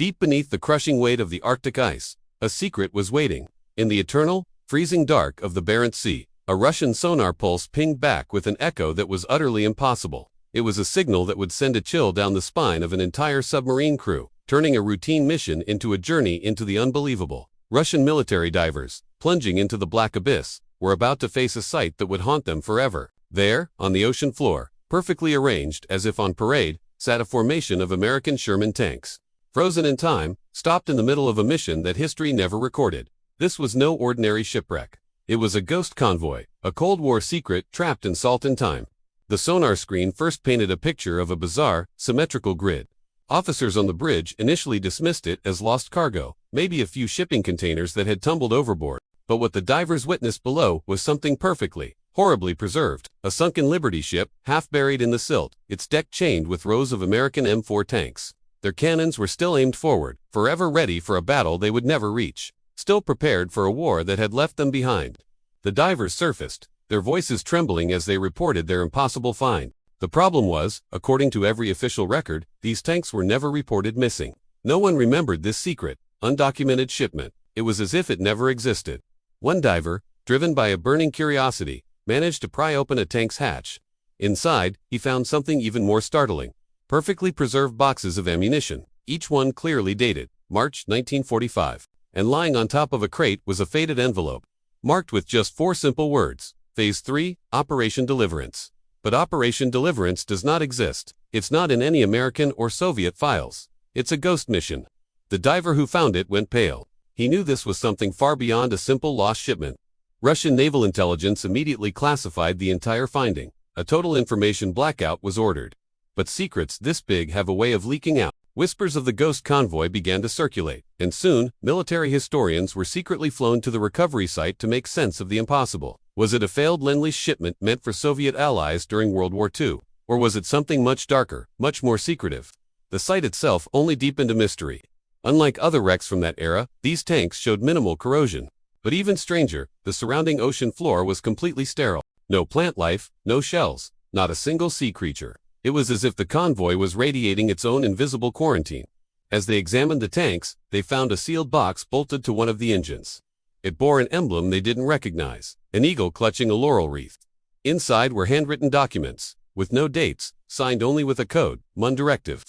Deep beneath the crushing weight of the Arctic ice, a secret was waiting. In the eternal, freezing dark of the Barents Sea, a Russian sonar pulse pinged back with an echo that was utterly impossible. It was a signal that would send a chill down the spine of an entire submarine crew, turning a routine mission into a journey into the unbelievable. Russian military divers, plunging into the black abyss, were about to face a sight that would haunt them forever. There, on the ocean floor, perfectly arranged as if on parade, sat a formation of American Sherman tanks. Frozen in time, stopped in the middle of a mission that history never recorded. This was no ordinary shipwreck. It was a ghost convoy, a Cold War secret trapped in salt and time. The sonar screen first painted a picture of a bizarre, symmetrical grid. Officers on the bridge initially dismissed it as lost cargo, maybe a few shipping containers that had tumbled overboard. But what the divers witnessed below was something perfectly, horribly preserved. A sunken Liberty ship, half buried in the silt, its deck chained with rows of American M4 tanks. Their cannons were still aimed forward, forever ready for a battle they would never reach. Still prepared for a war that had left them behind. The divers surfaced, their voices trembling as they reported their impossible find. The problem was, according to every official record, these tanks were never reported missing. No one remembered this secret, undocumented shipment. It was as if it never existed. One diver, driven by a burning curiosity, managed to pry open a tank's hatch. Inside, he found something even more startling. Perfectly preserved boxes of ammunition, each one clearly dated, March 1945. And lying on top of a crate was a faded envelope, marked with just 4 simple words, Phase 3, Operation Deliverance. But Operation Deliverance does not exist. It's not in any American or Soviet files. It's a ghost mission. The diver who found it went pale. He knew this was something far beyond a simple lost shipment. Russian naval intelligence immediately classified the entire finding. A total information blackout was ordered. But secrets this big have a way of leaking out. Whispers of the ghost convoy began to circulate, and soon, military historians were secretly flown to the recovery site to make sense of the impossible. Was it a failed Lend-Lease shipment meant for Soviet allies during World War II? Or was it something much darker, much more secretive? The site itself only deepened a mystery. Unlike other wrecks from that era, these tanks showed minimal corrosion. But even stranger, the surrounding ocean floor was completely sterile. No plant life, no shells, not a single sea creature. It was as if the convoy was radiating its own invisible quarantine. As they examined the tanks, they found a sealed box bolted to one of the engines. It bore an emblem they didn't recognize, an eagle clutching a laurel wreath. Inside were handwritten documents, with no dates, signed only with a code, MUN directive.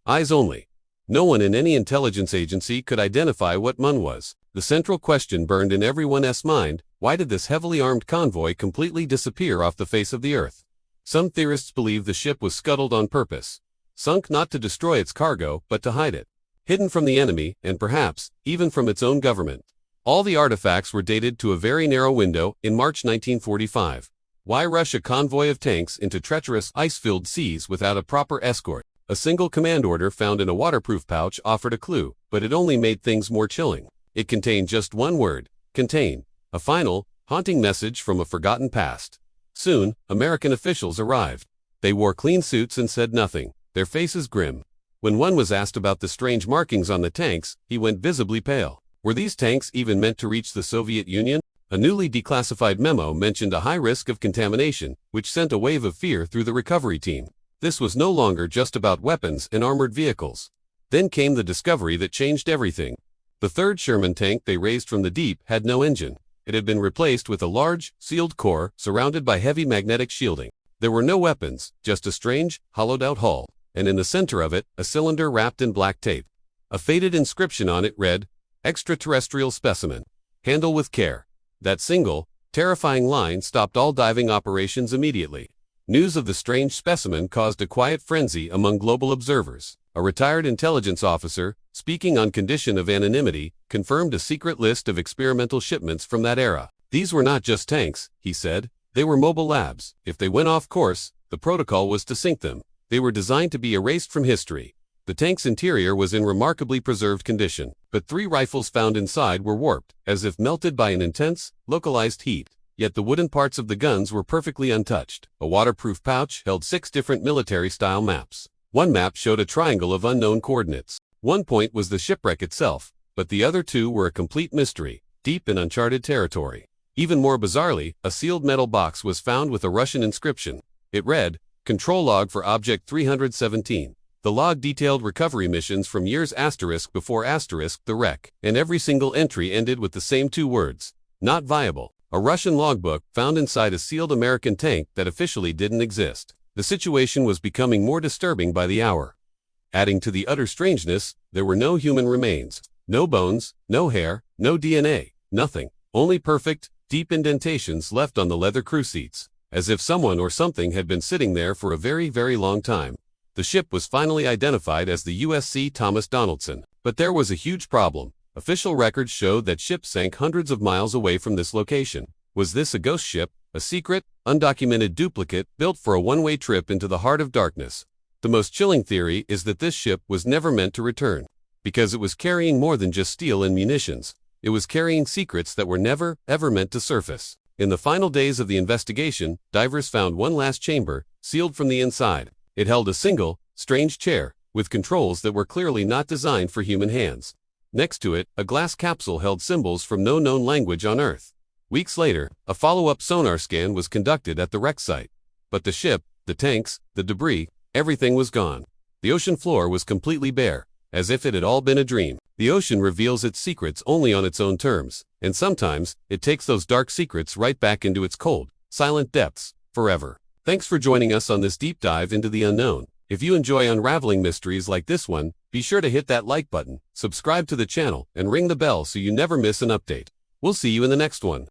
Eyes only. No one in any intelligence agency could identify what MUN was. The central question burned in everyone's mind, why did this heavily armed convoy completely disappear off the face of the earth? Some theorists believe the ship was scuttled on purpose, sunk not to destroy its cargo, but to hide it, hidden from the enemy, and perhaps, even from its own government. All the artifacts were dated to a very narrow window in March 1945. Why rush a convoy of tanks into treacherous, ice-filled seas without a proper escort? A single command order found in a waterproof pouch offered a clue, but it only made things more chilling. It contained just one word, contain, a final, haunting message from a forgotten past. Soon, American officials arrived. They wore clean suits and said nothing, their faces grim. When one was asked about the strange markings on the tanks, he went visibly pale. Were these tanks even meant to reach the Soviet Union? A newly declassified memo mentioned a high risk of contamination, which sent a wave of fear through the recovery team. This was no longer just about weapons and armored vehicles. Then came the discovery that changed everything. The third Sherman tank they raised from the deep had no engine. It had been replaced with a large, sealed core surrounded by heavy magnetic shielding. There were no weapons, just a strange, hollowed-out hull, and in the center of it, a cylinder wrapped in black tape. A faded inscription on it read, "Extraterrestrial specimen. Handle with care." That single, terrifying line stopped all diving operations immediately. News of the strange specimen caused a quiet frenzy among global observers. A retired intelligence officer, speaking on condition of anonymity, confirmed a secret list of experimental shipments from that era. These were not just tanks, he said. They were mobile labs. If they went off course, the protocol was to sink them. They were designed to be erased from history. The tank's interior was in remarkably preserved condition, but 3 rifles found inside were warped, as if melted by an intense, localized heat. Yet the wooden parts of the guns were perfectly untouched. A waterproof pouch held 6 different military-style maps. One map showed a triangle of unknown coordinates. One point was the shipwreck itself, but the other 2 were a complete mystery, deep in uncharted territory. Even more bizarrely, a sealed metal box was found with a Russian inscription. It read, "Control log for Object 317. The log detailed recovery missions from years before the wreck, and every single entry ended with the same two words: not viable. A Russian logbook found inside a sealed American tank that officially didn't exist. The situation was becoming more disturbing by the hour. Adding to the utter strangeness, there were no human remains. No bones, no hair, no DNA, nothing. Only perfect, deep indentations left on the leather crew seats, as if someone or something had been sitting there for a very, very long time. The ship was finally identified as the USC Thomas Donaldson. But there was a huge problem. Official records showed that ship sank hundreds of miles away from this location. Was this a ghost ship, a secret, undocumented duplicate built for a one-way trip into the heart of darkness? The most chilling theory is that this ship was never meant to return, because it was carrying more than just steel and munitions. It was carrying secrets that were never, ever meant to surface. In the final days of the investigation, divers found one last chamber, sealed from the inside. It held a single, strange chair, with controls that were clearly not designed for human hands. Next to it, a glass capsule held symbols from no known language on Earth. Weeks later, a follow-up sonar scan was conducted at the wreck site. But the ship, the tanks, the debris, everything was gone. The ocean floor was completely bare, as if it had all been a dream. The ocean reveals its secrets only on its own terms, and sometimes, it takes those dark secrets right back into its cold, silent depths, forever. Thanks for joining us on this deep dive into the unknown. If you enjoy unraveling mysteries like this one, be sure to hit that like button, subscribe to the channel, and ring the bell so you never miss an update. We'll see you in the next one.